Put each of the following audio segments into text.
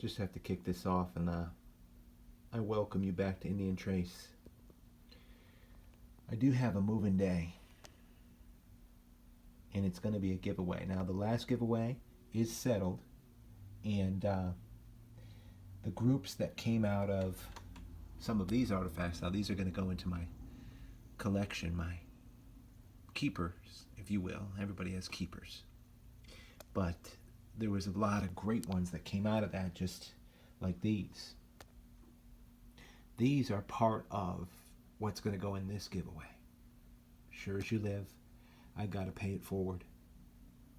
just have to kick this off, and I welcome you back to Indian Trace. I do have a moving day, and it's going to be a giveaway. Now, the last giveaway is settled, and the groups that came out of some of these artifacts, now these are going to go into my collection, my keepers, if you will. Everybody has keepers. But there was a lot of great ones that came out of that, just like these. These are part of what's going to go in this giveaway. Sure as you live, I got to pay it forward.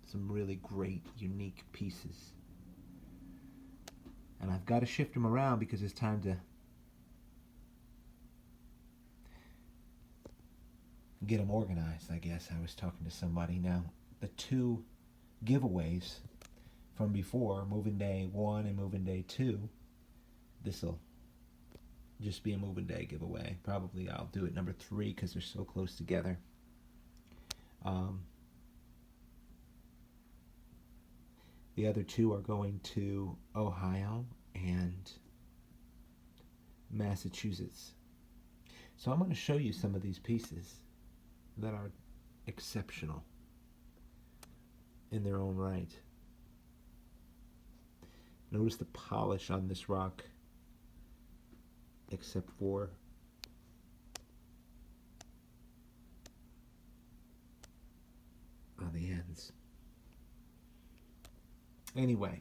Some really great, unique pieces. And I've got to shift them around because it's time to get them organized, I guess. I was talking to somebody. Now, the two giveaways from before, Moving Day 1 and Moving Day 2, this'll just be a Moving Day giveaway. Probably I'll do it number 3 because they're so close together. The other two are going to Ohio and Massachusetts. So I'm going to show you some of these pieces that are exceptional in their own right. Notice the polish on this rock, except for on the ends. Anyway,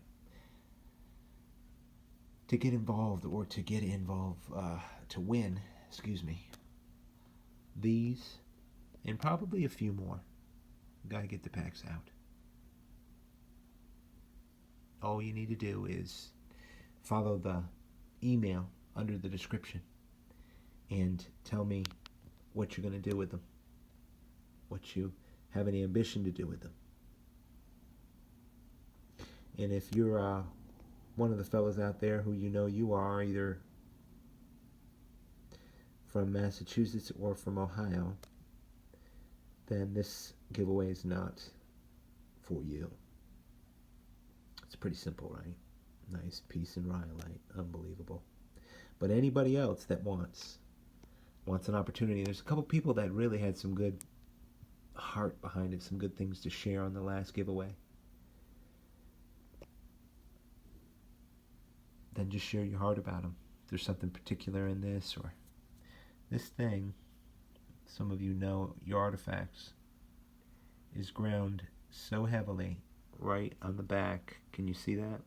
to get involved to win, these and probably a few more. Gotta get the packs out. All you need to do is follow the email under the description and tell me what you're going to do with them, what you have any ambition to do with them. And if you're one of the fellas out there who you are either from Massachusetts or from Ohio, then this giveaway is not for you. It's pretty simple, right? Nice piece in rhyolite, unbelievable. But anybody else that wants an opportunity, there's a couple people that really had some good heart behind it, some good things to share on the last giveaway. Then just share your heart about them. If there's something particular in this or this thing, some of you know your artifacts is ground so heavily right on the back. Can you see that?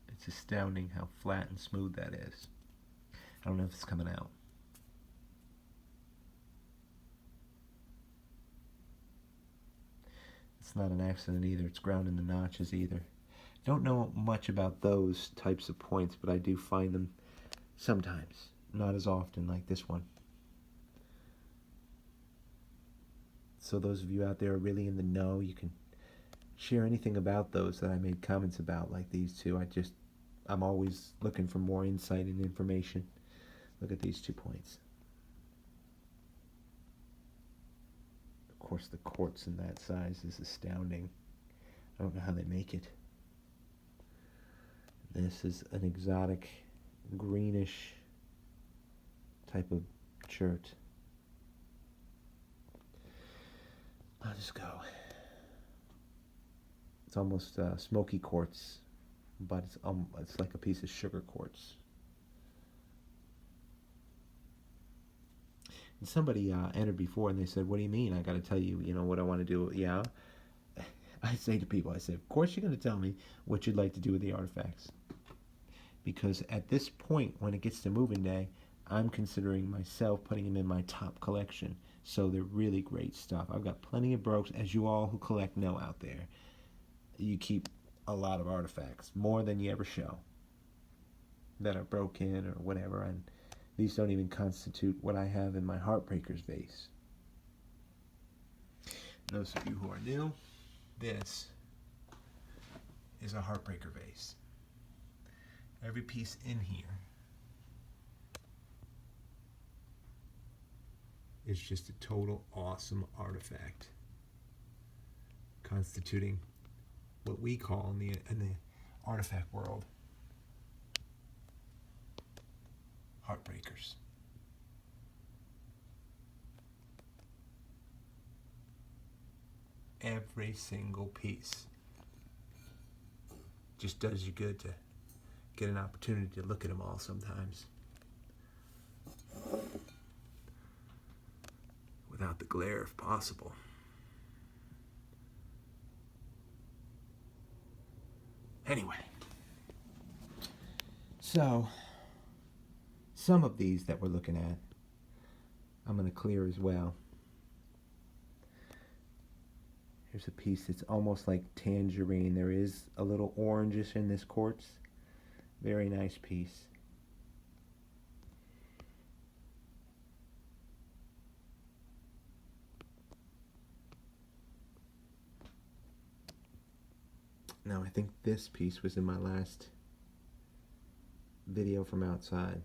It's astounding how flat and smooth that is. I don't know if it's coming out. It's not an accident either. It's ground in the notches either. Don't know much about those types of points, but I do find them sometimes. Not as often like this one. So those of you out there are really in the know. You can share anything about those that I made comments about, like these two. I'm always looking for more insight and information. Look at these 2 points. Of course, the quartz in that size is astounding. I don't know how they make it. This is an exotic greenish type of shirt. I'll just go. It's almost smoky quartz, but it's like a piece of sugar quartz. And somebody entered before and they said, what do you mean? I got to tell you, what I want to do. Yeah. I say to people, I say, of course you're going to tell me what you'd like to do with the artifacts. Because at this point, when it gets to moving day, I'm considering myself putting them in my top collection. So they're really great stuff. I've got plenty of brokes, as you all who collect know out there. You keep a lot of artifacts, more than you ever show, that are broken or whatever, and these don't even constitute what I have in my Heartbreakers vase. Those of you who are new, this is a Heartbreaker vase. Every piece in here is just a total awesome artifact, constituting what we call in the artifact world heartbreakers. Every single piece just does you good to get an opportunity to look at them all sometimes without the glare if possible. Anyway, so some of these that we're looking at I'm going to clear as well. Here's a piece that's almost like tangerine. There is a little orangish in this quartz. Very nice piece. Now I think this piece was in my last video from outside.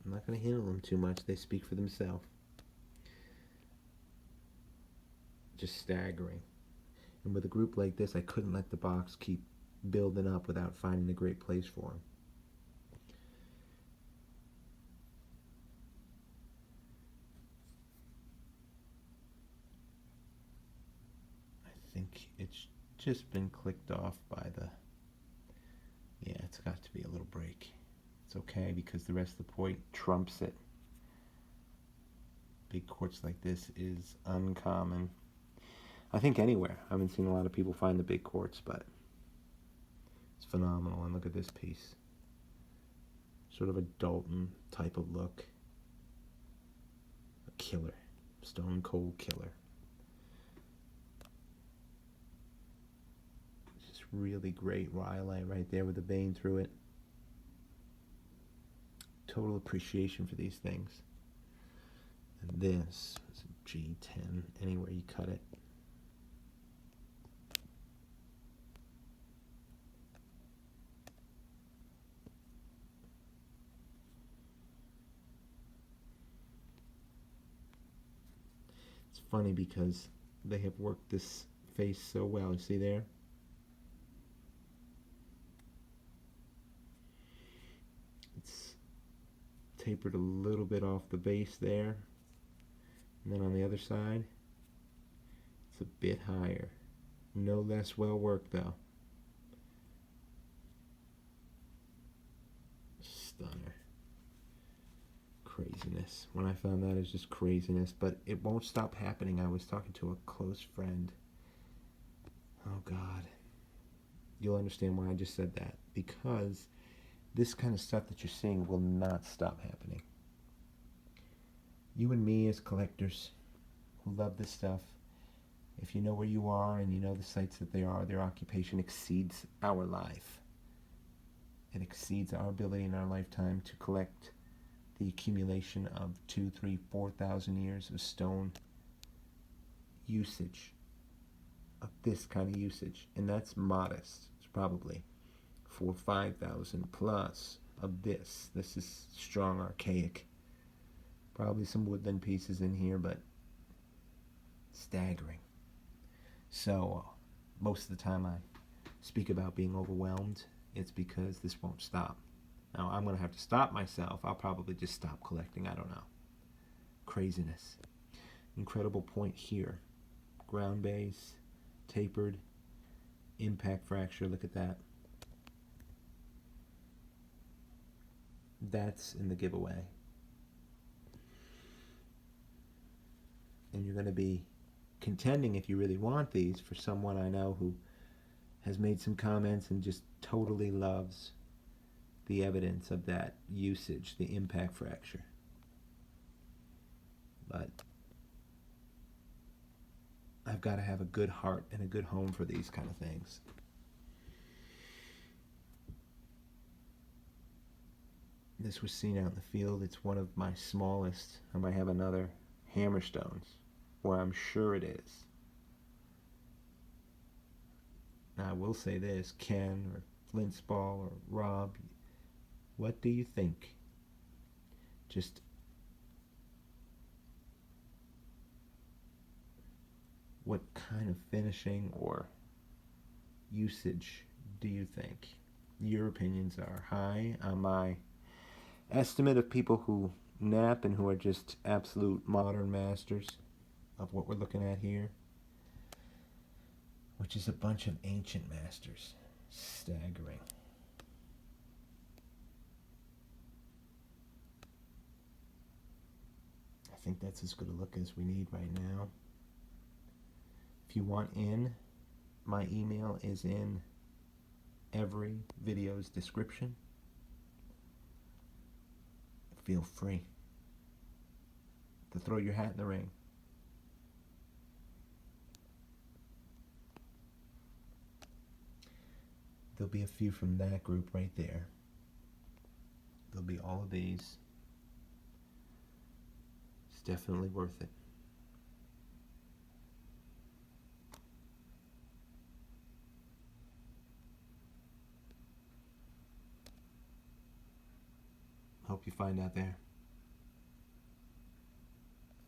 I'm not going to handle them too much. They speak for themselves. Just staggering. And with a group like this, I couldn't let the box keep building up without finding a great place for them. I think it's just been clicked off by the... Yeah, it's got to be a little break. It's okay because the rest of the point trumps it. Big quartz like this is uncommon. I think anywhere. I haven't seen a lot of people find the big quartz, but it's phenomenal. And look at this piece. Sort of a Dalton type of look. A killer. Stone cold killer. Just really great rhyolite right there with the vein through it. Total appreciation for these things. And this is a G10 anywhere you cut it. It's funny because they have worked this face so well. You see there? It's tapered a little bit off the base there. And then on the other side, it's a bit higher. No less well worked though. Stunner. Craziness. When I found that, it's just craziness, but it won't stop happening. I was talking to a close friend. Oh God. You'll understand why I just said that. Because this kind of stuff that you're seeing will not stop happening. You and me as collectors who love this stuff, if you know where you are and you know the sites that they are, their occupation exceeds our life. It exceeds our ability in our lifetime to collect the accumulation of 2, 3, 4,000 years of stone usage, of this kind of usage. And that's modest. It's probably 4,000, 5,000 plus of this. This is strong archaic. Probably some woodland pieces in here, but staggering. So most of the time I speak about being overwhelmed, it's because this won't stop. Now I'm going to have to stop myself. I'll probably just stop collecting. I don't know. Craziness. Incredible point here. Ground base, tapered, impact fracture. Look at that. That's in the giveaway. And you're going to be contending, if you really want these, for someone I know who has made some comments and just totally loves the evidence of that usage, the impact fracture. But I've got to have a good heart and a good home for these kind of things. This was seen out in the field. It's one of my smallest. I might have another hammerstones, where I'm sure it is. Now I will say this, Ken or Flint's Ball or Rob, what do you think? Just what kind of finishing or usage do you think your opinions are? High on my estimate of people who nap and who are just absolute modern masters of what we're looking at here, which is a bunch of ancient masters. Staggering. I think that's as good a look as we need right now. If you want in, my email is in every video's description. Feel free to throw your hat in the ring. There'll be a few from that group right there. There'll be all of these. It's definitely worth it. Hope you find out there.